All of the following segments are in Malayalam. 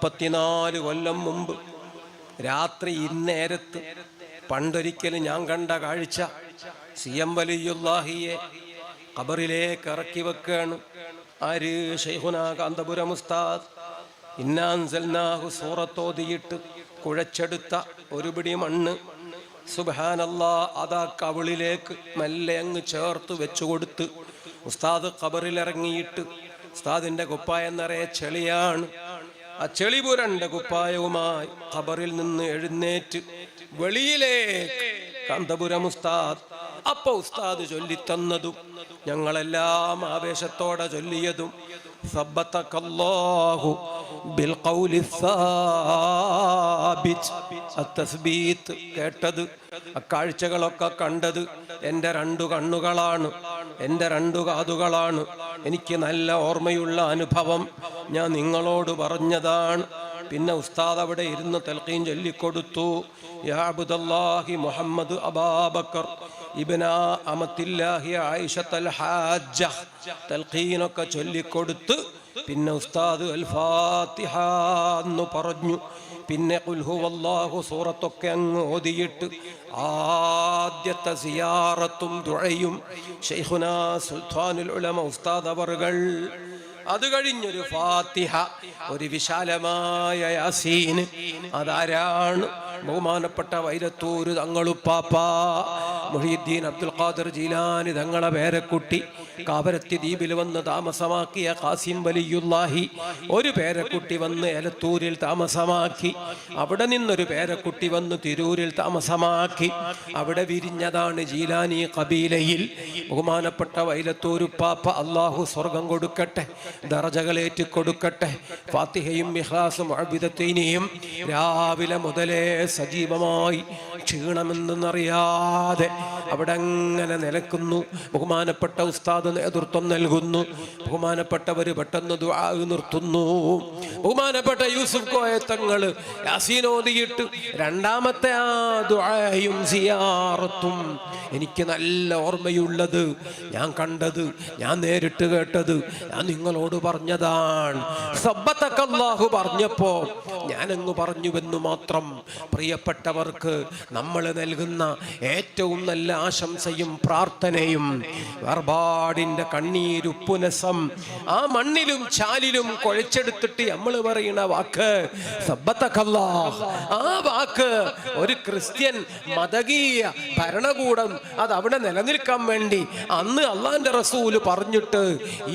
34 കൊല്ലം മുമ്പ് രാത്രി ഇന്നേരത്ത് പണ്ടൊരിക്കൽ ഞാൻ കണ്ട കാഴ്ച, സിയം വലിയുല്ലാഹിയെ ഖബറിലേക്ക് ഇറക്കി വെക്കുകയാണ്. ആര്? ശൈഖുനാ കാന്തപുരം ഉസ്താദ്. ഇന്നാ അൻസൽനാഹു സൂറത്തോതിയിട്ട് കുഴച്ചെടുത്ത ഒരു പിടി മണ്ണ്, സുബ്ഹാനല്ലാഹ്, അതാ കവിളിലേക്ക് മെല്ലെ അങ്ങ് ചേർത്ത് വെച്ചുകൊടുത്ത് ഉസ്താദ് ഖബറിലിറങ്ങിയിട്ട് ഉസ്താദിന്റെ കുപ്പായം നിറയെ ചെളിയാണ്. ആ ചെളി പുരണ്ട കുപ്പായവുമായി ഖബറിൽ നിന്ന് എഴുന്നേറ്റ് വെളിയിലേക്ക് കാന്തപുരം ഉസ്താദ്. അപ്പൊ ഉസ്താദ് ചൊല്ലിത്തന്നതും ഞങ്ങളെല്ലാം ആവേശത്തോടെ ചൊല്ലിയതും സബ്ബതകല്ലാഹു ബിൽ ഖൗലി സാബിത്. അത്തസ്ബീത്ത് കേട്ടത്, അക്കാഴ്ചകളൊക്കെ കണ്ടത് എൻ്റെ 2 കണ്ണുകളാണ്, എൻ്റെ 2 കാതുകളാണ്. എനിക്ക് നല്ല ഓർമ്മയുള്ള അനുഭവം ഞാൻ നിങ്ങളോട് പറഞ്ഞതാണ്. പിന്നെ ഉസ്താദ് അവിടെ ഇരുന്ന് തൽഖീൻ ചൊല്ലിക്കൊടുത്തു. യാ അബ്ദുല്ലാഹി മുഹമ്മദ് അബൂബക്കർ ഇബ്ന അമത്തില്ലാഹി ആയിഷത്തുൽ ഹാജ്ജ തൽഖീനൊക്കെ ചൊല്ലിക്കൊടുത്ത് പിന്നെ ഉസ്താദ് അൽ ഫാത്തിഹ എന്ന് പറഞ്ഞു. പിന്നെ ഖുൽ ഹുവല്ലാഹു സൂറത്തൊക്കെ അങ്ങ് ഓതിയിട്ട് ആദ്യത്തെ സിയാറത്തും ദുആയും ശൈഖുനാ സുൽത്താനുൽ ഉലമ ഉസ്താദ് അവറുകൾ. അത് കഴിഞ്ഞൊരു ഫാത്തിഹ, ഒരു വിശാലമായ യാസീൻ. അതാരാണ്? ബഹുമാനപ്പെട്ട വൈരത്തൂര് തങ്ങളുപ്പാപ്പ മുഹീദ്ദീൻ അബ്ദുൽ ഖാദിർ ജീലാനി തങ്ങളെ പേരക്കുട്ടി. കാവരത്തി ദ്വീപിൽ വന്ന് താമസമാക്കിയ ഖാസിം വലിയുല്ലാഹി ഒരു പേരക്കുട്ടി വന്ന് എലത്തൂരിൽ താമസമാക്കി. അവിടെ നിന്നൊരു പേരക്കുട്ടി വന്ന് തിരൂരിൽ താമസമാക്കി. അവിടെ വിരിഞ്ഞതാണ് ജീലാനി ഖബീലയിൽ. ബഹുമാനപ്പെട്ട വൈലത്തൂരുപ്പാപ്പ അള്ളാഹു സ്വർഗം കൊടുക്കട്ടെ, ദറജകളേറ്റി കൊടുക്കട്ടെ. ഫാത്തിഹയും ഇഖ്ലാസും അബിദത്തീനിയും രാവിലെ മുതലേ സജീവമായി ക്ഷീണമെന്നറിയാതെ അവിടെ അങ്ങനെ നിലക്കുന്നു. ബഹുമാനപ്പെട്ട ഉസ്താദ് നേതൃത്വം നൽകുന്നു. ബഹുമാനപ്പെട്ടവർ പെട്ടെന്ന് ദുആ നിർത്തുന്നു. ബഹുമാനപ്പെട്ട യൂസുഫ് കോയ തങ്ങൾ യാസീൻ ഓതിയിട്ട് രണ്ടാമത്തെ ആ ദുആയും സിയാറത്തും എനിക്ക് നല്ല ഓർമ്മയുള്ളത്, ഞാൻ കണ്ടത്, ഞാൻ നേരിട്ട് കേട്ടത്, ഞാൻ നിങ്ങളോട് പറഞ്ഞതാണ്. സബ്ബതകല്ലാഹു പറഞ്ഞപ്പോ ഞാനങ്ങ് പറഞ്ഞുവെന്നു മാത്രം. പ്രിയപ്പെട്ടവർക്ക് നമ്മൾ നൽകുന്ന ഏറ്റവും നല്ല ആശംസയും പ്രാർത്ഥനയും വേർപാടിന്റെ കണ്ണീരുപ്പുനസം ആ മണ്ണിലും ചാലിലും കുഴച്ചെടുത്തിട്ട് നമ്മൾ പറയുന്ന വാക്ക് സബ്ബതകല്ലാഹ്. ആ വാക്ക് ഒരു ക്രിസ്ത്യൻ മതകീയ ഭരണകൂടം അത് അവിടെ നിലനിൽക്കാൻ വേണ്ടി അന്ന് അള്ളാന്റെ റസൂല് പറഞ്ഞിട്ട്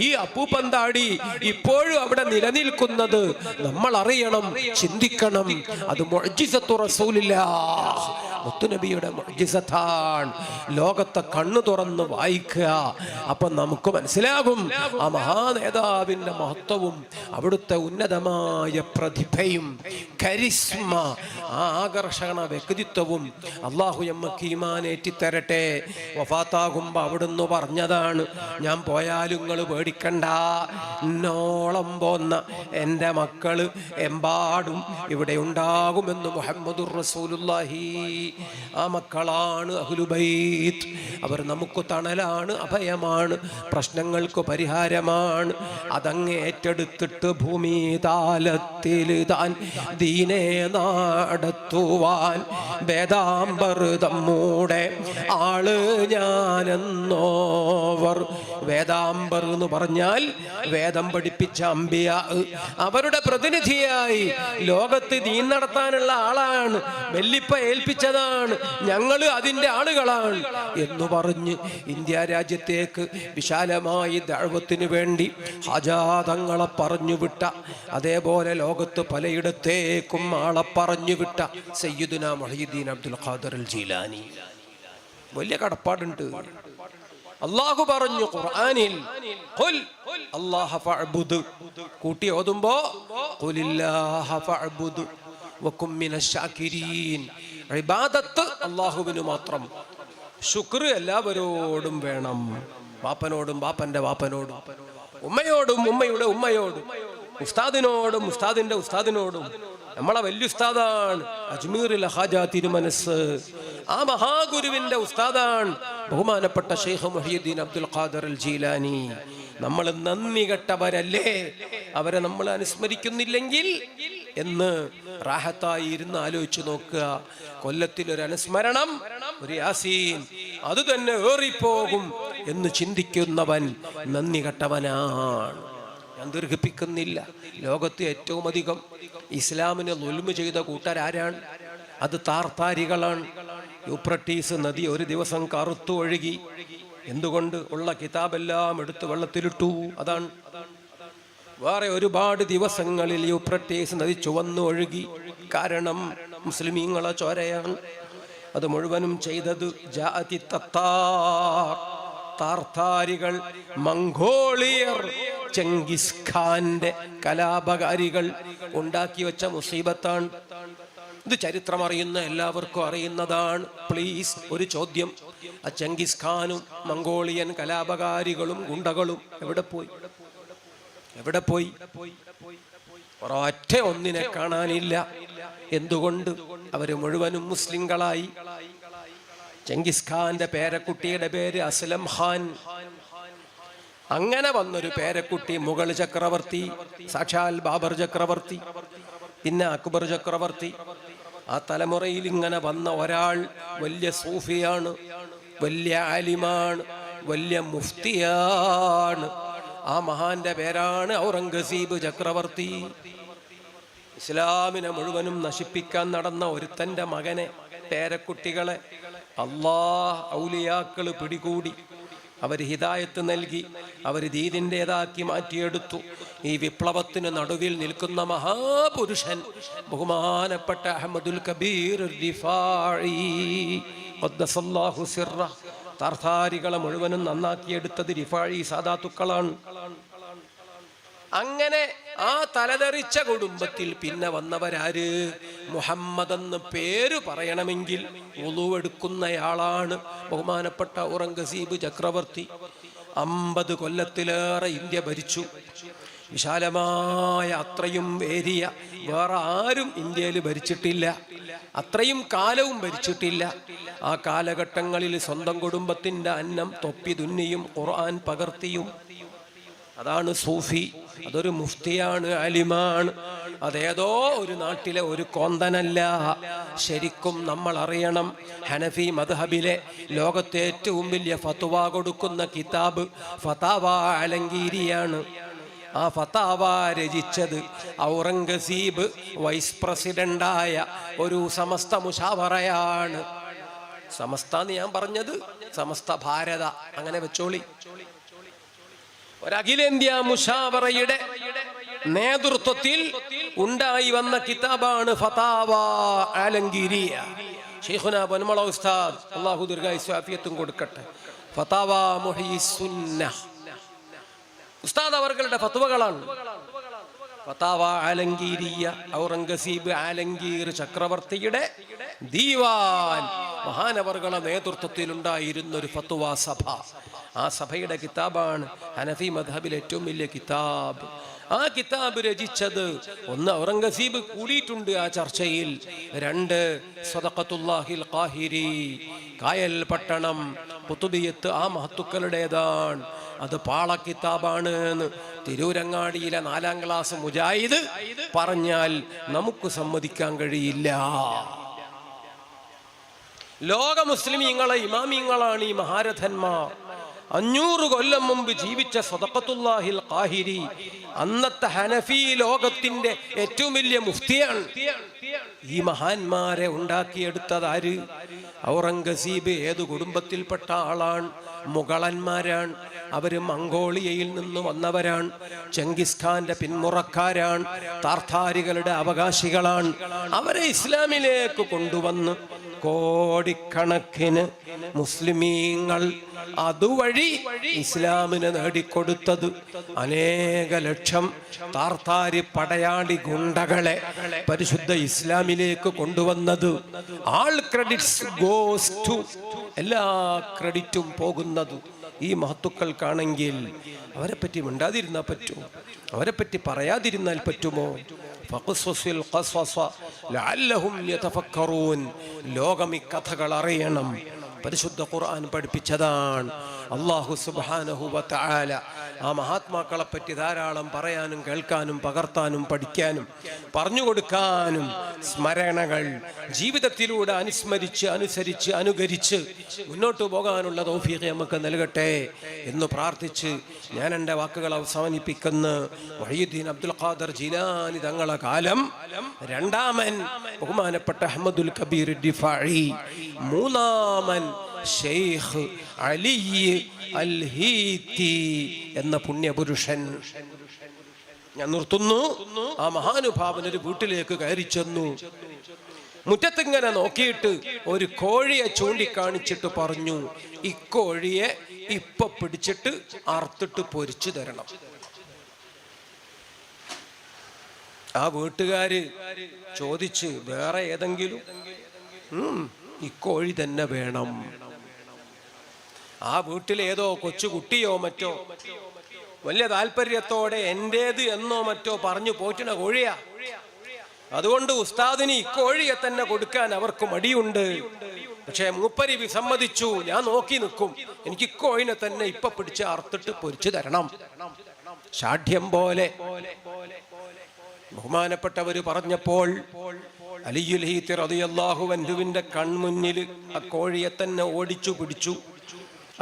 ഈ അപ്പൂപ്പന്താടി ഇപ്പോഴും അവിടെ നിലനിൽക്കുന്നത് നമ്മൾ അറിയണം, ചിന്തിക്കണം. അത് മുഅ്ജിസത്തു റസൂലില്ലാഹ്, മുത്തുനബിയുടെ മുഅ്ജിസത്താണ്. ലോകത്തെ കണ്ണു തുറന്ന് വായിക്കുക, അപ്പൊ നമുക്ക് മനസ്സിലാകും ആ മഹാനേതാവിന്റെ മഹത്വവും അവിടുത്തെ ഉന്നതമായ പ്രതിഭയും കരിസ്മ, ആ ആകർഷണ വ്യക്തിത്വവും. അള്ളാഹു നമ്മക്ക് ഈമാനേറ്റിത്തരട്ടെ. വഫാത്താകുമ്പോ അവിടുന്ന് പറഞ്ഞതാണ്, ഞാൻ പോയാലും നിങ്ങൾ പേടിക്കണ്ട, എന്നോളം പോന്ന എൻ്റെ മക്കള് എമ്പാടും ഇവിടെ ഉണ്ടാകുമെന്ന് മുഹമ്മദുർ റസൂലുള്ളാഹി. ആ മക്കളാണ് അഹ്ലുബൈത്ത്. അവർ നമുക്ക് തണലാണ്, അഭയമാണ്, പ്രശ്നങ്ങൾക്ക് പരിഹാരമാണ്. അതങ്ങ് ഏറ്റെടുത്തിട്ട് ഭൂമി താലത്തിൽ താൻ ദീനെ നടത്തുവാൻ വേദാംബർ തമ്മൂടെ ആള് ഞാനെന്നോവർ. വേദാംബർ എന്ന് പറഞ്ഞാൽ വേദം പഠിപ്പിച്ച അമ്പിയ, അവരുടെ പ്രതിനിധിയായി ലോകത്ത് ദീൻ നടത്താനുള്ള ആളാണ്, വെല്ലിപ്പ ഏൽപ്പിച്ചതാണ്, ഞങ്ങള് അതിൻ്റെ ആളുകളാണ് എന്ന് പറഞ്ഞ് ഇന്ത്യ രാജ്യത്തേക്ക് വിശാലമായി ദഅവത്തിന് വേണ്ടി ഹജാതങ്ങളെ പറഞ്ഞുവിട്ട, അതേപോലെ ലോകത്ത് പലയിടത്തേക്കും ആളെ പറഞ്ഞുവിട്ട സയ്യിദുനാ മുഹയ്യിദ്ദീൻ അബ്ദുൽ ഖാദിർ ജീലാനി. വലിയ കടപ്പാടുണ്ട്. അല്ലാഹു പറഞ്ഞു ഖുർആനിൽ, ഖുൽ അല്ലാഹ ഫഅബ്ദു, കൂട്ടി ഓതുമ്പോ ഖുലില്ലാഹ ഫഅബ്ദു വകും മിനശ് ശാകിരീൻ. ഇബാദത്ത് അല്ലാഹുവിന് മാത്രം, ശുക്ർ എല്ലാവരോടും വേണം. വാപ്പനോടും വാപ്പന്റെ വാപ്പനോടും, ഉമ്മയോടും ഉമ്മയുടെ ഉമ്മയോടും, ഉസ്താദിനോടും ഉസ്താദിന്റെ ഉസ്താദിനോടും. നമ്മളെ വലിയ ഉസ്താദാണ് അജ്മീറിൽ ഹാജ തിരുമനസ്. ആ മഹാഗുരുവിന്റെ ഉസ്താദാണ് ബഹുമാനപ്പെട്ട ശൈഖ് മുഹയ്യിദ്ദീൻ അബ്ദുൽ ഖാദിർ അൽ ജീലാനി. നമ്മൾ നന്ദി കെട്ടവരല്ലേ? അവരെ നമ്മൾ അനുസ്മരിക്കുന്നില്ലെങ്കിൽ എന്ന് റാഹത്തായി ഇരുന്ന് ആലോചിച്ച് നോക്കുക. കൊല്ലത്തിലൊരു അനുസ്മരണം, ഒരു യാസീൻ, അത് തന്നെ ഏറിപ്പോകും എന്ന് ചിന്തിക്കുന്നവൻ നന്ദി കെട്ടവനാണ്. ഞാൻ ദീർഘിപ്പിക്കുന്നില്ല. ലോകത്ത് ഏറ്റവും അധികം ഇസ്ലാമിന് ദുൽമ ചെയ്ത കൂട്ടരാരാണ്? അത് താർത്താരികളാണ്. യൂഫ്രട്ടീസ് നദി ഒരു ദിവസം കറുത്തു ഒഴുകി. എന്തുകൊണ്ട്? ഉള്ള കിതാബെല്ലാം എടുത്ത് വെള്ളത്തിലിട്ടു. അതാണ്. വേറെ ഒരുപാട് ദിവസങ്ങളിൽ യൂഫ്രട്ടീസ് നദി ചുവന്നു ഒഴുകി. കാരണം മുസ്ലിമീങ്ങളെ ചോരയാണ്. അത് മുഴുവനും ചെയ്തത് ജാഅതി തത്താർ, താർത്താരികൾ, മംഗോളിയർ, ചെങ്കിസ് ഖാന്റെ കലാപകാരികൾ ഉണ്ടാക്കി വെച്ച മുസീബത്താണ്. ഇത് ചരിത്രം അറിയുന്ന എല്ലാവർക്കും അറിയുന്നതാണ്. പ്ലീസ്, ഒരു ചോദ്യം. ആ ചെങ്കിസ് ഖാനും മംഗോളിയൻ കലാപകാരികളും ഗുണ്ടകളും എവിടെ പോയി? എവിടെ പോയി? ഒരൊറ്റ ഒന്നിനെ കാണാനില്ല. എന്തുകൊണ്ട്? അവര് മുഴുവനും മുസ്ലിങ്ങളായി. ചെങ്കിസ് ഖാന്റെ പേരക്കുട്ടിയുടെ പേര് അസ്ലം ഖാൻ. അങ്ങനെ വന്നൊരു പേരക്കുട്ടി മുഗൾ ചക്രവർത്തി, സാക്ഷാൽ ബാബർ ചക്രവർത്തി, പിന്നെ അക്ബർ ചക്രവർത്തി. ആ തലമുറയിൽ ഇങ്ങനെ വന്ന ഒരാൾ വലിയ സൂഫിയാണ്, വലിയ ആലിമാണ്, വലിയ മുഫ്തിയാണ്. ആ മഹാന്റെ പേരാണ് ഔറംഗസീബ് ചക്രവർത്തി. ഇസ്ലാമിനെ മുഴുവനും നശിപ്പിക്കാൻ നടന്ന ഒരുത്തന്റെ മകനെ, പേരക്കുട്ടികളെ അല്ലാഹ് ഔലിയാക്കള് പിടികൂടി. അവർ ഹിദായത്ത് നൽകി, അവർ ദീനിൻ്റെതാക്കി മാറ്റിയെടുത്തു. ഈ വിപ്ലവത്തിന് നടുവിൽ നിൽക്കുന്ന മഹാപുരുഷൻ ബഹുമാനപ്പെട്ട അഹ്മദുൽ കബീർ റിഫാഈ ഖദ്ദസല്ലാഹു സിർറ. താർത്താരികളെ മുഴുവനും നന്നാക്കിയെടുത്തത് റിഫാഈ സാദാത്തുക്കളാണ്. അങ്ങനെ ആ തലതെറിച്ച കുടുംബത്തിൽ പിന്നെ വന്നവരാര്? മുഹമ്മദ് എന്ന് പേര് പറയണമെങ്കിൽ വുളൂവെടുക്കുന്നയാളാണ് ബഹുമാനപ്പെട്ട ഔറംഗസീബ് ചക്രവർത്തി. 50 കൊല്ലത്തിലേറെ ഇന്ത്യ ഭരിച്ചു. വിശാലമായ അത്രയും ഏരിയ വേറെ ആരും ഇന്ത്യയിൽ ഭരിച്ചിട്ടില്ല. അത്രയും കാലവും ഭരിച്ചിട്ടില്ല. ആ കാലഘട്ടങ്ങളിൽ സ്വന്തം കുടുംബത്തിന്റെ അന്നം തൊപ്പി തുന്നിയും ഖുർആൻ പകർത്തിയും. അതാണ് സൂഫി. അതൊരു മുഫ്തിയാണ്, ആലിമാണ്. അതേതോ ഒരു നാട്ടിലെ ഒരു കോന്തനല്ല. ശരിക്കും നമ്മൾ അറിയണം, ഹനഫി മദ്ഹബിലെ ലോകത്തെ ഏറ്റവും വലിയ ഫത്വ കൊടുക്കുന്ന കിതാബ് ഫതാവ അലങ്കീരിയാണ്. ആ ഫതാവ രചിച്ചത് ഔറംഗസീബ് വൈസ് പ്രസിഡന്റായ ഒരു സമസ്ത മുശാവറയാണ്. സമസ്ത എന്ന് ഞാൻ പറഞ്ഞത് സമസ്ത ഭാരത, അങ്ങനെ വെച്ചോളി. ഒരഖിലേന്ത്യാ മുശാവറയുടെ നേതൃത്വത്തിൽ ഉണ്ടായി വന്ന കിതാബാണ് ഫതാവ അലങ്കീരിയ. ശൈഖുനാ പൊന്മള ഉസ്താദ്, അല്ലാഹു ദീർഘായുസ്സും ആഫിയത്തും കൊടുക്കട്ടെ, ഫതാവ മുഹ്യിസുന്നഹ് ഉസ്താദ് അവരുടെ ഫത്വകളാണ്. ഫതാവ അലങ്കീരിയ, ഔറംഗസീബ് ആലംഗീർ ചക്രവർത്തിയുടെ ദീവാൻ മഹാനവർകളുടെ നേതൃത്വത്തിൽ ഉണ്ടായിരുന്ന ഒരു ഫത്വ സഭ. ആ സഭയുടെ കിതാബാണ് ഹനഫി മദ്ഹബിലെ ഏറ്റവും വലിയ കിതാബ്. ആ കിതാബ് രചിച്ചത്, ഒന്ന് ഔറംഗസീബ് കൂടിയിട്ടുണ്ട് ആ ചർച്ചയിൽ. 2 സദഖത്തുല്ലാഹിൽ ഖാഹിരി, കായൽ പട്ടണം ഖുതുബിയത്ത് ആ മഹത്തുക്കളുടേതാണ്. അത് പാള കിതാബാണ് എന്ന് തിരൂരങ്ങാടിയിലെ 4ാം ക്ലാസ് മുജാഹിദ് പറഞ്ഞാൽ നമുക്ക് സമ്മതിക്കാൻ കഴിയില്ല. ലോക മുസ്ലിമീങ്ങളെ ഇമാമിങ്ങളാണ് ഈ മഹാരഥന്മാർ. 500 കൊല്ലം മുമ്പ് ജീവിച്ച സദഖത്തുല്ലാഹിൽ ഖാഹിരി അന്നത്തെ ഹനഫി ലോകത്തിന്റെ ഏറ്റവും വലിയ മുഫ്തിയാണ്. ഈ മഹാന്മാരെ ഉണ്ടാക്കിയെടുത്തത് ആര്? ഔറംഗസീബ് ഏതു കുടുംബത്തിൽപ്പെട്ട ആളാണ്? മുഗളന്മാരാണ്. അവര് മംഗോളിയയിൽ നിന്ന് വന്നവരാണ്. ചെങ്കിസ് ഖാന്റെ പിന്മുറക്കാരാണ്. താർത്താരികളുടെ അവകാശികളാണ്. അവരെ ഇസ്ലാമിലേക്ക് കൊണ്ടുവന്ന് കോടിക്കണക്കിന് മുസ്ലിമീങ്ങൾ അതുവഴി ഇസ്ലാമിന് നേടിക്കൊടുത്തത്. അനേക ലക്ഷം താർത്താരി പടയാളി ഗുണ്ടകളെ പരിശുദ്ധ ഇസ്ലാമിലേക്ക് കൊണ്ടുവന്നത്. ആൾ ക്രെഡിറ്റ്സ് ഗോസ് ടു, എല്ലാ ക്രെഡിറ്റും പോകുന്നത് ഈ മഹത്തുക്കൾക്കാണെങ്കിൽ അവരെ പറ്റി മിണ്ടാതിരുന്നാൽ പറ്റുമോ? അവരെ പറ്റി പറയാതിരുന്നാൽ പറ്റുമോ? ലോകം ഈ കഥകൾ അറിയണം. പരിശുദ്ധ ഖുർആൻ പഠിപ്പിച്ചതാണ്. അല്ലാഹു സുബ്ഹാനഹു വ തആല ആ മഹാത്മാക്കളെ പറ്റി ധാരാളം പറയാനും കേൾക്കാനും പകർത്താനും പഠിക്കാനും പറഞ്ഞു കൊടുക്കാനും സ്മരണകൾ ജീവിതത്തിലൂടെ അനുസ്മരിച്ച് അനുസരിച്ച് അനുകരിച്ച് മുന്നോട്ട് പോകാനുള്ള തൗഫീഖ് നമുക്ക് നൽകട്ടെ എന്ന് പ്രാർത്ഥിച്ച് ഞാൻ എൻ്റെ വാക്കുകൾ അവസാനിപ്പിക്കുന്നു. മുഹയ്യിദ്ദീൻ അബ്ദുൽ ഖാദർ ജീലാനി തങ്ങളെ കാലം രണ്ടാമൻ ബഹുമാനപ്പെട്ട അഹ്മദുൽ കബീർ ദിഫാഇ, മൂന്നാമൻ ശൈഖ് അലി അൽ ഹീത്തി എന്ന പുണ്യപുരുഷൻ. ഞാൻ നിർത്തുന്നു. ആ മഹാനുഭാവൻ ഒരു വീട്ടിലേക്ക് കയറി ചെന്നു. മുറ്റത്തിങ്ങനെ നോക്കിയിട്ട് ഒരു കോഴിയെ ചൂണ്ടിക്കാണിച്ചിട്ട് പറഞ്ഞു, ഇക്കോഴിയെ ഇപ്പൊ പിടിച്ചിട്ട് അറുത്തിട്ട് പൊരിച്ചു തരണം. ആ വീട്ടുകാര് ചോദിച്ച്, വേറെ ഏതെങ്കിലും? ഇക്കോഴി തന്നെ വേണം. ആ വീട്ടിലേതോ കൊച്ചുകുട്ടിയോ മറ്റോ വലിയ താല്പര്യത്തോടെ എന്റേത് എന്നോ മറ്റോ പറഞ്ഞു പോറ്റിന കോഴിയാ. അതുകൊണ്ട് ഉസ്താദിന് ഇക്കോഴിയെ തന്നെ കൊടുക്കാൻ അവർക്ക് മടിയുണ്ട്. പക്ഷെ മൂപ്പരി വിസമ്മതിച്ചു. ഞാൻ നോക്കി നിൽക്കും, എനിക്ക് ഇക്കോഴിനെ തന്നെ ഇപ്പൊ പിടിച്ച് അറുത്തിട്ട് പൊരിച്ചു തരണം. ഷാഠ്യം പോലെ ബഹുമാനപ്പെട്ടവര് പറഞ്ഞപ്പോൾ അലിയുൽ ഹീത്തി റളിയല്ലാഹു അൻഹുവിന്റെ കൺമുന്നിൽ ആ കോഴിയെ തന്നെ ഓടിച്ചു പിടിച്ചു.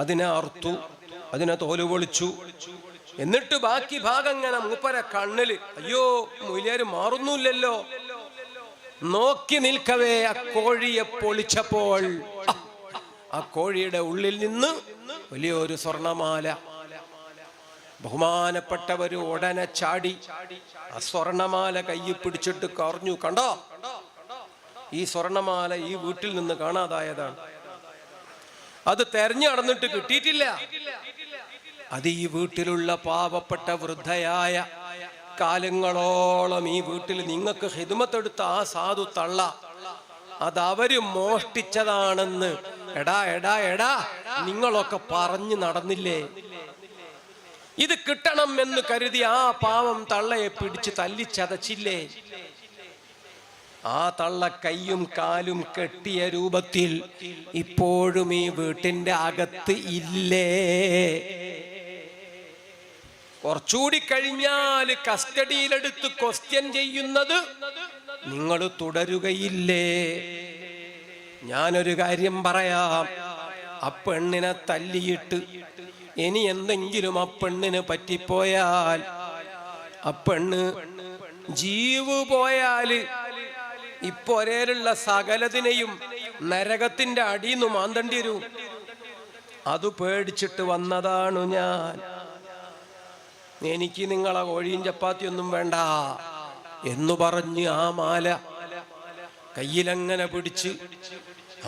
അതിനെ അറുത്തു, അതിനെ തോല് പൊളിച്ചു. എന്നിട്ട് ബാക്കി ഭാഗം ഇങ്ങനെ മൂപ്പര കണ്ണില്, അയ്യോ മൊയ്ലിയാര് മാറുന്നില്ലല്ലോ. നോക്കി നിൽക്കവേ ആ കോഴിയെ പൊളിച്ചപ്പോൾ ആ കോഴിയുടെ ഉള്ളിൽ നിന്ന് വലിയൊരു സ്വർണമാല. ബഹുമാനപ്പെട്ടവര് ഉടനെ ചാടി ആ സ്വർണമാല കയ്യിൽ പിടിച്ചിട്ട് കറഞ്ഞു. കണ്ടോ, ഈ സ്വർണമാല ഈ വീട്ടിൽ നിന്ന് കാണാതായതാണ്. അത് തെരഞ്ഞു നടന്നിട്ട് കിട്ടിയിട്ടില്ല. അത് ഈ വീട്ടിലുള്ള പാവപ്പെട്ട വൃദ്ധയായ, കാലങ്ങളോളം ഈ വീട്ടിൽ നിങ്ങൾക്ക് ഹിദ്മത്തെടുത്ത ആ സാധു തള്ള, അതവര് മോഷ്ടിച്ചതാണെന്ന് എടാ എടാ എടാ നിങ്ങളൊക്കെ പറഞ്ഞു നടന്നില്ലേ? ഇത് കിട്ടണം എന്ന് കരുതി ആ പാവം തള്ളയെ പിടിച്ച് തല്ലിച്ചതച്ചില്ലേ? ആ തള്ള കയ്യും കാലും കെട്ടിയ രൂപത്തിൽ ഇപ്പോഴും ഈ വീട്ടിന്റെ അകത്ത് ഇല്ലേ? കുറച്ചുകൂടി കഴിഞ്ഞാൽ കസ്റ്റഡിയിലെടുത്ത് ക്വസ്റ്റ്യൻ ചെയ്യുന്നത് നിങ്ങൾ തുടരുകയില്ലേ? ഞാനൊരു കാര്യം പറയാം. ആ പെണ്ണിനെ തല്ലിയിട്ട് ഇനി എന്തെങ്കിലും ആ പെണ്ണിന് പറ്റിപ്പോയാൽ, ആ പെണ്ണ് ജീവ് പോയാല് ഇപ്പൊരേലുള്ള സകലതിനെയും നരകത്തിന്റെ അടിയിന്ന് മാന്തണ്ടി വരും. അത് പേടിച്ചിട്ട് വന്നതാണു ഞാൻ. എനിക്ക് നിങ്ങളെ കോഴിയും ചപ്പാത്തിയൊന്നും വേണ്ട എന്നു പറഞ്ഞ് ആ മാല കയ്യിലങ്ങനെ പിടിച്ച്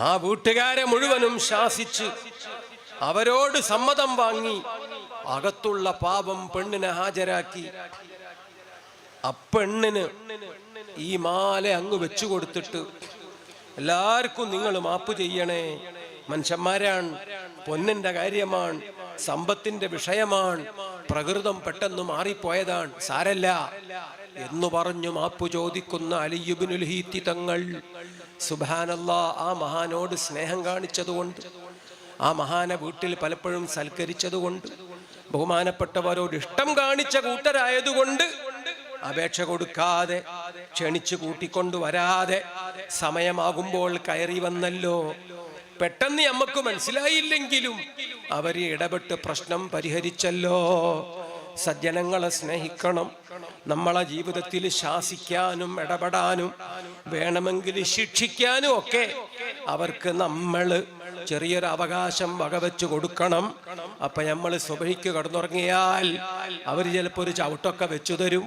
ആ വീട്ടുകാരെ മുഴുവനും ശാസിച്ച് അവരോട് സമ്മതം വാങ്ങി അകത്തുള്ള പാപം പെണ്ണിനെ ഹാജരാക്കി. അപ്പെണ്ണിന് ഈ മാല അങ്ങ് വെച്ചു കൊടുത്തിട്ട്, എല്ലാവർക്കും നിങ്ങൾ മാപ്പ് ചെയ്യണേ, മനുഷ്യന്മാരാണ്, പൊന്നിന്റെ കാര്യമാണ്, സമ്പത്തിന്റെ വിഷയമാണ്, പ്രകൃതം പെട്ടെന്ന് മാറിപ്പോയതാണ്, സാരല്ല എന്നു പറഞ്ഞു മാപ്പ് ചോദിക്കുന്ന അലി ഇബ്നുൽ ഹീത്തി തങ്ങൾ, സുബ്ഹാനല്ലാഹ്, ആ മഹാനോട് സ്നേഹം കാണിച്ചതുകൊണ്ട്, ആ മഹാനെ വീട്ടിൽ പലപ്പോഴും സൽക്കരിച്ചതുകൊണ്ട്, ബഹുമാനപ്പെട്ടവരോട് ഇഷ്ടം കാണിച്ച കൂട്ടരായതുകൊണ്ട് അപേക്ഷ കൊടുക്കാതെ, ക്ഷണിച്ചു കൂട്ടിക്കൊണ്ടു വരാതെ, സമയമാകുമ്പോൾ കയറി വന്നല്ലോ. പെട്ടെന്ന് നമുക്ക് മനസ്സിലായില്ലെങ്കിലും അവര് ഇടപെട്ട് പ്രശ്നം പരിഹരിച്ചല്ലോ. സജ്ജനങ്ങളെ സ്നേഹിക്കണം. നമ്മളെ ജീവിതത്തിൽ ശാസിക്കാനും ഇടപെടാനും വേണമെങ്കിൽ ശിക്ഷിക്കാനും ഒക്കെ അവർക്ക് നമ്മൾ ചെറിയൊരു അവകാശം വകവെച്ച് കൊടുക്കണം. അപ്പൊ നമ്മൾ സുബഹിക്ക് കടന്നുറങ്ങിയാൽ അവർ ചിലപ്പോൾ ഒരു ചവിട്ടൊക്കെ വെച്ചു തരും,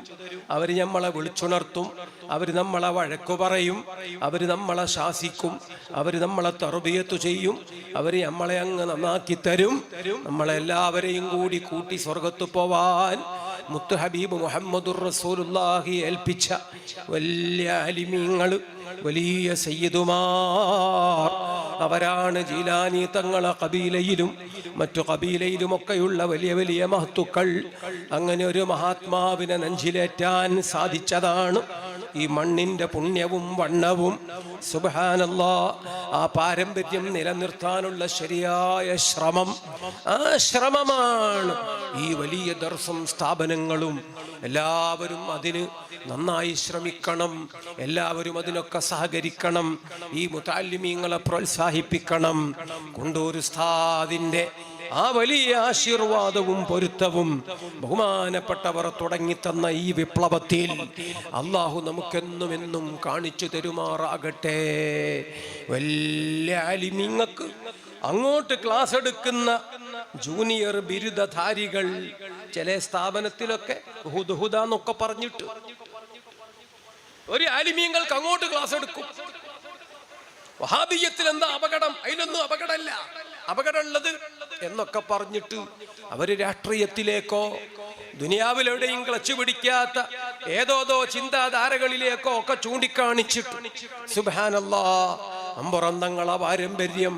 അവർ നമ്മളെ വിളിച്ചുണർത്തും, അവർ നമ്മളെ വഴക്കു പറയും, അവർ നമ്മളെ ശാസിക്കും, അവർ നമ്മളെ തർബിയത്ത് ചെയ്യും, അവർ നമ്മളെ അങ്ങ് നന്നാക്കി തരും. നമ്മളെല്ലാവരെയും കൂടി കൂട്ടി സ്വർഗത്ത് പോവാൻ മുത്ത് ഹബീബ് മുഹമ്മദുർ റസൂലുള്ളാഹി ഏൽപ്പിച്ച വലിയ അലിമീങ്ങൾ, വലിയ സയ്യിദുമാർ, അവരാണ് ജീലാനി തങ്ങളെ കബീലയിലും മറ്റു കബീലയിലുമൊക്കെയുള്ള വലിയ വലിയ മഹത്തുക്കൾ. അങ്ങനെ ഒരു മഹാത്മാവിനെ നെഞ്ചിലേറ്റാൻ സാധിച്ചതാണ് ഈ മണ്ണിന്റെ പുണ്യവും വണ്ണവും സുബ്ഹാനല്ലാഹ് ആ പാരമ്പര്യം നിലനിർത്താനുള്ള ശരിയായ ശ്രമം, ആ ശ്രമമാണ് ഈ വലിയ ദർസും സ്ഥാപനങ്ങളും. എല്ലാവരും അതിന് നന്നായി ശ്രമിക്കണം, എല്ലാവരും അതിനൊക്കെ സഹകരിക്കണം, ഈ മുതഅല്ലിമീങ്ങളെ പ്രോത്സാഹിപ്പിക്കണം. കൊണ്ടൂർ ഉസ്താദിന്റെ ആ വലിയ ആശീർവാദവും പൊരുത്തവും ബഹുമാനപ്പെട്ടവർ തുടങ്ങിത്തന്ന ഈ വിപ്ലവത്തിൽ അള്ളാഹു നമുക്കെന്നും എന്നും കാണിച്ചു തരുമാറാകട്ടെ. വലിയ ആലിമീങ്ങൾക്ക് അങ്ങോട്ട് ക്ലാസ് എടുക്കുന്ന ജൂനിയർ ബിരുദധാരികൾ ചില സ്ഥാപനത്തിലൊക്കെ ഹുദുഹുദാന്നൊക്കെ പറഞ്ഞിട്ട് ഒരു ആലിമീങ്ങൾക്ക് അങ്ങോട്ട് ക്ലാസ് എടുക്കും. വഹാബിയ്യത്തിൽ എന്താ അപകടം? അതിലൊന്നും അപകടമല്ല, അപകടമുള്ളത് എന്നൊക്കെ പറഞ്ഞിട്ട് അവര് രാഷ്ട്രീയത്തിലേക്കോ ദുനിയാവിലെവിടെയും ക്ലച്ച് പിടിക്കാത്ത ഏതോതോ ചിന്താധാരകളിലേക്കോ ഒക്കെ ചൂണ്ടിക്കാണിച്ചിട്ട് സുബ്ഹാനല്ലാഹ് അമ്പുറന്തങ്ങളെ പാരമ്പര്യം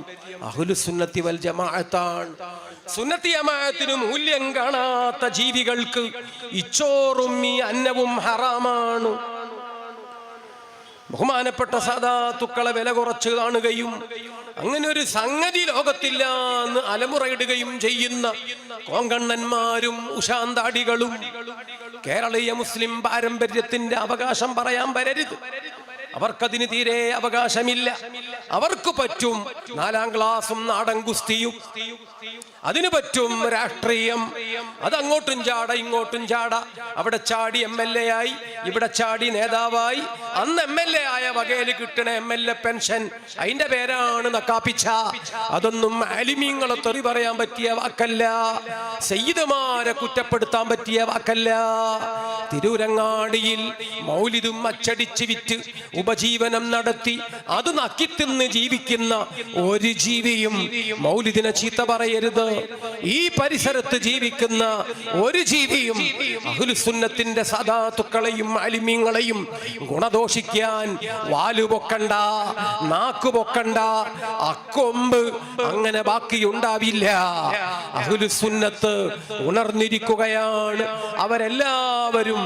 അഹ്ലുസുന്നത്തി വൽ ജമാഅത്താണ്. സുന്നത്തി ജമാഅത്തിന് മൂല്യം കാണാത്ത ജീവികൾക്ക് ഇച്ചോറും ഈ അന്നവും ഹറാമാണ്. ബഹുമാനപ്പെട്ട സാദാത്തുക്കളെ വില കുറച്ച് കാണുകയും അങ്ങനെ ഒരു സംഗതി ലോകത്തില്ല എന്ന് അലമുറയിടുകയും ചെയ്യുന്ന കോങ്കണ്ണന്മാരും ഉഷാന്താടികളും കേരളീയ മുസ്ലിം പാരമ്പര്യത്തിന്റെ അവകാശം പറയാൻ വരരുത്. അവർക്കതിന് തീരെ അവകാശമില്ല. അവർക്ക് പറ്റും 4ാം ക്ലാസും നാടൻ കുസ്തിയും, അതിന് പറ്റും രാഷ്ട്രീയം. അതങ്ങോട്ടും ചാട ഇങ്ങോട്ടും ചാട. അവിടെ ചാടി MLA ആയി, ഇവിടെ ചാടി നേതാവായി. അന്ന് MLA ആയ വകയിൽ കിട്ടണ MLA പെൻഷൻ, അതിന്റെ പേരാണ് നക്കാപ്പിച്ച. അതൊന്നും ആലിമീങ്ങളെ തെറി പറയാൻ പറ്റിയ വാക്കല്ല, സയ്യിദുമാരെ കുറ്റപ്പെടുത്താൻ പറ്റിയ വാക്കല്ല. തിരൂരങ്ങാടിയിൽ മൗലിദും അച്ചടിച്ച് വിറ്റ് ഉപജീവനം നടത്തി അത് നക്കിത്തിന്ന് ജീവിക്കുന്ന ഒരു ജീവിയും മൗലിദിനെ ചീത്ത പറയരുത്. ഈ പരിസരത്ത് ജീവിക്കുന്ന ഒരു ജീവിയും അഹ്ലുസുന്നത്തിന്റെ സദാത്തുക്കളെയും അലിമീങ്ങളെയും ഗുണദോഷിക്കാൻ വാലു പൊക്കണ്ട, നാക്കു പൊക്കണ്ട, അക്കൊമ്പ് അങ്ങനെ ബാക്കിയുണ്ടാവില്ല. അഹ്ലുസുന്നത്ത് ഉണർന്നിരിക്കുകയാണ്. അവരെല്ലാവരും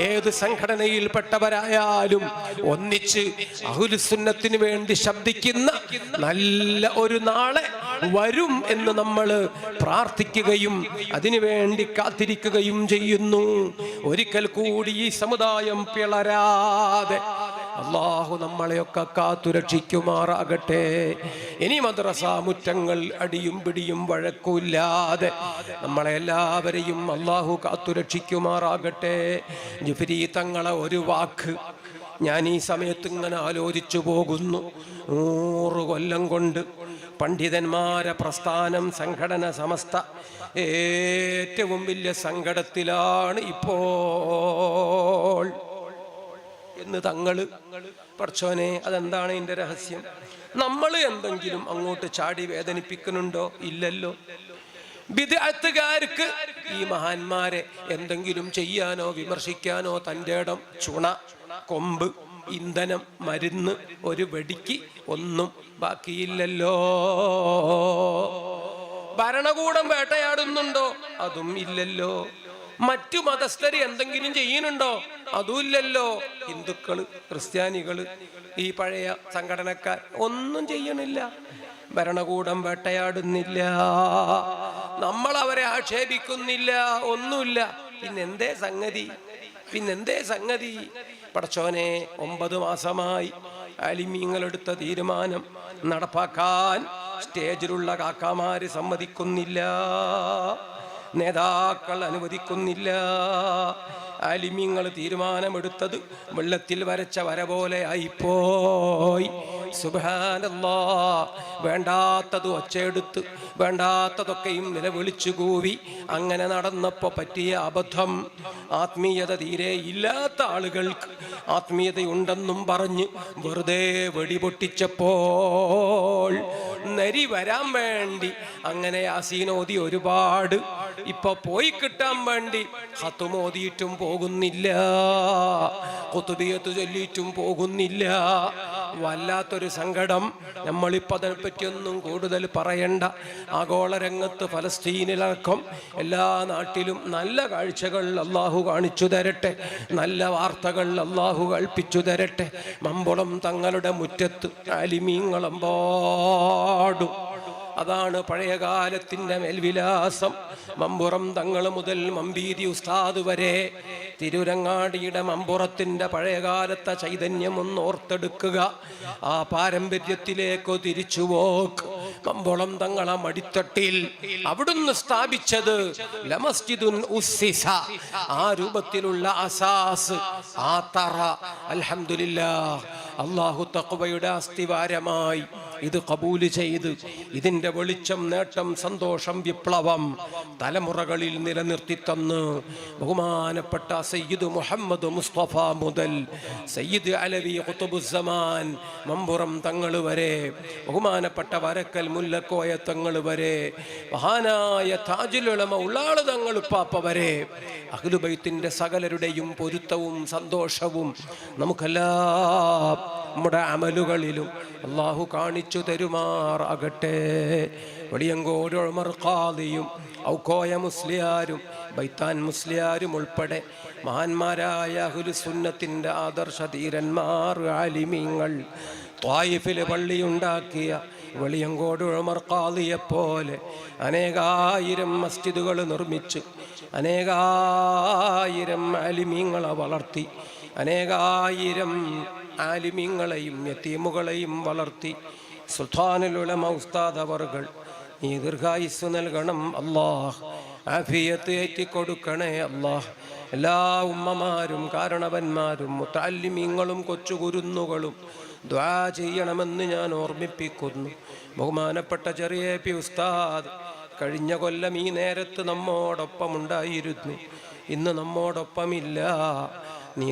ഏത് സംഘടനയിൽപ്പെട്ടവരായാലും ഒന്നിച്ച് അഹ്ലുസുന്നത്തിന് വേണ്ടി ശബ്ദിക്കുന്ന നല്ല ഒരു നാളെ വരും എന്ന് നമ്മൾ പ്രാർത്ഥിക്കുകയും അതിനുവേണ്ടി കാത്തിരിക്കുകയും ചെയ്യുന്നു. ഒരിക്കൽ കൂടി ഈ സമുദായം പിളരാതെ അല്ലാഹു നമ്മളെയൊക്കെ കാത്തുരക്ഷിക്കുമാറാകട്ടെ. ഇനി മദ്രസ മുറ്റങ്ങൾ അടിയും പിടിയും വഴക്കില്ലാതെ നമ്മളെ എല്ലാവരെയും അല്ലാഹു കാത്തുരക്ഷിക്കുമാറാകട്ടെ. ജിഫ്രി തങ്ങളെ ഒരു വാക്ക് ഞാൻ ഈ സമയത്ത് ഇങ്ങനെ ആലോചിച്ചു പോകുന്നു. 100 കൊല്ലം കൊണ്ട് പണ്ഡിതന്മാരെ പ്രസ്ഥാനം, സംഘടന, സമസ്ത ഏറ്റവും വലിയ സങ്കടത്തിലാണ് ഇപ്പോൾ എന്ന് തങ്ങള്. പടച്ചോനെ, അതെന്താണ് ഇതിന്റെ രഹസ്യം? നമ്മൾ എന്തെങ്കിലും അങ്ങോട്ട് ചാടി വേദനിപ്പിക്കുന്നുണ്ടോ? ഇല്ലല്ലോ. ബിദ്അത്തുകാർക്ക് ഈ മഹാന്മാരെ എന്തെങ്കിലും ചെയ്യാനോ വിമർശിക്കാനോ തൻ്റെ ഇടം, ചുണ, കൊമ്പ്, ഇന്ധനം, മരുന്ന്, ഒരു വെടിക്ക് ഒന്നും ബാക്കിയില്ലല്ലോ. ഭരണകൂടം വേട്ടയാടുന്നുണ്ടോ? അതും ഇല്ലല്ലോ. മറ്റു മതസ്ഥര് എന്തെങ്കിലും ചെയ്യുന്നുണ്ടോ? അതുമില്ലല്ലോ. ഹിന്ദുക്കള്, ക്രിസ്ത്യാനികള്, ഈ പഴയ സംഘടനക്കാർ ഒന്നും ചെയ്യണില്ല. ഭരണകൂടം വേട്ടയാടുന്നില്ല, നമ്മൾ അവരെ ആക്ഷേപിക്കുന്നില്ല, ഒന്നുമില്ല. പിന്നെന്തേ സംഗതി? പിന്നെന്തേ സംഗതി? പടച്ചോനെ, 9 മാസമായി ആലിമീങ്ങളെടുത്ത തീരുമാനം നടപ്പാക്കാൻ സ്റ്റേജിലുള്ള കാക്കാമാര് സമ്മതിക്കുന്നില്ല, നേതാക്കൾ അനുവദിക്കുന്നില്ല. ആലിമീങ്ങൾ തീരുമാനമെടുത്തത് വെള്ളത്തിൽ വരച്ച വര പോലെ ആയിപ്പോയി. സുബ്ഹാനല്ലാഹ്. വേണ്ടാത്തത് ഒച്ചയെടുത്ത് വേണ്ടാത്തതൊക്കെയും നിലവിളിച്ചു കൂവി അങ്ങനെ നടന്നപ്പോൾ പറ്റിയ അബദ്ധം. ആത്മീയത തീരെ ഇല്ലാത്ത ആളുകൾക്ക് ആത്മീയതയുണ്ടെന്നും പറഞ്ഞ് വെറുതെ വെടിപൊട്ടിച്ചപ്പോൾ നരി വരാൻ വേണ്ടി അങ്ങനെ യാസീനോദി ഒരുപാട്, ഇപ്പൊ പോയി കിട്ടാൻ വേണ്ടി ഖത്തുമോദിയിട്ടും പോകുന്നില്ല, ഖുതുബിയത്ത് ചൊല്ലിയിട്ടും പോകുന്നില്ല. വല്ലാത്തൊരു സങ്കടം. നമ്മളിപ്പോൾ അതിനെപ്പറ്റിയൊന്നും കൂടുതൽ പറയണ്ട. ആഗോള രംഗത്ത് ഫലസ്തീനിലടക്കം എല്ലാ നാട്ടിലും നല്ല കാഴ്ചകൾ അള്ളാഹു കാണിച്ചു തരട്ടെ, നല്ല വാർത്തകൾ അള്ളാഹു കൽപ്പിച്ചു തരട്ടെ. മമ്പുളം തങ്ങളുടെ മുറ്റത്ത് ആലിമീങ്ങളെമ്പാടും അതാണ് പഴയകാലത്തിൻ്റെ മേൽവിലാസം. മമ്പുറം തങ്ങൾ മുതൽ മമ്പീരി ഉസ്താദ് വരെ തിരുരങ്ങാടിയുടെ മമ്പുറത്തിൻ്റെ പഴയകാലത്തെ ചൈതന്യം ഒന്ന് ഓർത്തെടുക്കുക. ആ പാരമ്പര്യത്തിലേക്ക് തിരിച്ചു പോക്ക്. മമ്പുളം തങ്ങളെ മടിത്തട്ടിൽ അവിടുന്ന് സ്ഥാപിച്ചത് ലമസ്ജിദുൻ ഉസ്സിസ, ആ രൂപത്തിലുള്ള അസാസ്, ആ തറ. അൽഹംദുലില്ലാഹ്, അല്ലാഹു തഖ്വയുടെ അസ്ഥിവാരമായി ഇത് കബൂല് ചെയ്ത് ഇതിൻ്റെ വെളിച്ചം, നേട്ടം, സന്തോഷം, വിപ്ലവം തലമുറകളിൽ നിലനിർത്തി തന്ന് ബഹുമാനപ്പെട്ട സയ്യിദ് മുഹമ്മദ് മുസ്തഫ മുതൽ സയ്യിദ് അലവി ഖുതുബുസ്സമാൻ മമ്പുറം തങ്ങൾ വരെ, ബഹുമാനപ്പെട്ട വരക്കൽ മുല്ലക്കോയ തങ്ങൾ വരെ, മഹാനായ താജുൽ ഉലമ ഉള്ളാള് തങ്ങൾ പാപ്പ വരെ അഹ്ലുബൈത്തിന്റെ സകലരുടെയും പൊരുത്തവും സന്തോഷവും നമുക്കെല്ലാം നമ്മുടെ അമലുകളിലും അള്ളാഹു കാണിച്ചു തരുമാറാകട്ടെ. വെളിയങ്കോട് ഉമർ ഖാദിയും ഔക്കോയ മുസ്ലിയാരും ബൈത്താൻ മുസ്ലിയാരും ഉൾപ്പെടെ മഹാന്മാരായ അഹ്ലുസുന്നത്തിന്റെ ആദർശ ധീരന്മാർ, ആലിമീങ്ങൾ ത്വായിഫിൽ പള്ളിയുണ്ടാക്കിയ വെളിയങ്കോട് ഉമർ ഖാദിയെപ്പോലെ അനേകായിരം മസ്ജിദുകൾ നിർമ്മിച്ച് അനേകായിരം ആലിമീങ്ങളെ വളർത്തി അനേകായിരം ആലിമീങ്ങളെയും യതീമുകളെയും വളർത്തി സുൽത്താനുൽ ഉലമ ഉസ്താദ് അവർകൾ നീ ദീർഘായുസ്സു നൽകണം അല്ലാഹ്, ആഫിയത്ത് ഏറ്റിക്കൊടുക്കണേ അല്ലാഹ്. എല്ലാ ഉമ്മമാരും കാരണവന്മാരും മുതഅല്ലിമീങ്ങളും കൊച്ചുകുരുന്നുകളും ദുആ ചെയ്യണമെന്ന് ഞാൻ ഓർമ്മിപ്പിക്കുന്നു. ബഹുമാനപ്പെട്ട ചെറിയ പി ഉസ്താദ് കഴിഞ്ഞ കൊല്ലം ഈ നേരത്ത് നമ്മോടൊപ്പം ഉണ്ടായിരുന്നു, ഇന്ന് നമ്മോടൊപ്പമില്ല. നീ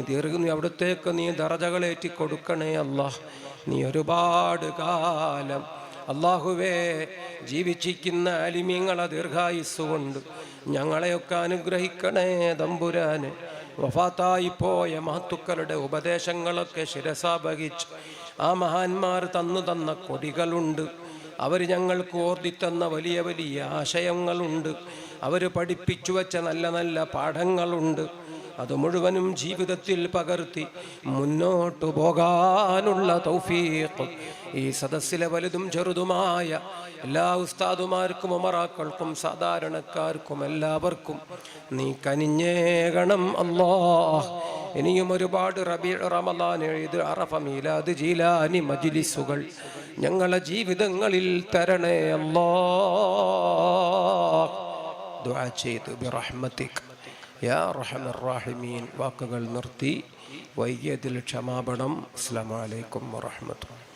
അവിടത്തേക്ക് നീ ദറജകളേറ്റി കൊടുക്കണേ അല്ലാഹ്. നീ ഒരുപാട് കാലം അല്ലാഹുവേ ജീവിച്ചിരിക്കുന്ന ആലിമീങ്ങളെ ദീർഘായുസ്സുകൊണ്ട് ഞങ്ങളെയൊക്കെ അനുഗ്രഹിക്കണേ തമ്പുരാനെ. വഫാത്തായി പോയ മഹത്തുക്കളുടെ ഉപദേശങ്ങളൊക്കെ ശിരസാവഹിച്ച് ആ മഹാന്മാർ തന്ന കൊടികളുണ്ട്. അവർ ഞങ്ങൾക്ക് ഓർത്തിത്തന്ന വലിയ വലിയ ആശയങ്ങളുണ്ട്. അവർ പഠിപ്പിച്ചു വച്ച നല്ല നല്ല പാഠങ്ങളുണ്ട്. അത് മുഴുവനും ജീവിതത്തിൽ പകർത്തി മുന്നോട്ടു പോകാനുള്ള തൗഫീഖ് ഈ സദസ്സിലെ വലുതും ചെറുതുമായ എല്ലാ ഉസ്താദുമാർക്കും ഉമറാക്കൾക്കും സാധാരണക്കാർക്കും എല്ലാവർക്കും നീ കനിഞ്ഞേകണം അല്ലാഹ്. ഇനിയും ഒരുപാട് റമളാൻ, ഈദ്, അറഫ, മീലാദ്, ജീലാനി മജ്ലിസുകൾ ഞങ്ങളെ ജീവിതങ്ങളിൽ തരണേ അല്ലാഹ്. ദുആ ചെയ്തു ബിറഹ്മതിക യാ അർഹമർ റഹീമീൻ. വാക്കുകൾ നിർത്തി വൈകിയതിൽ ക്ഷമാപണം. അസ്സലാമു അലൈക്കും വറഹ്മത്തുള്ളാഹി.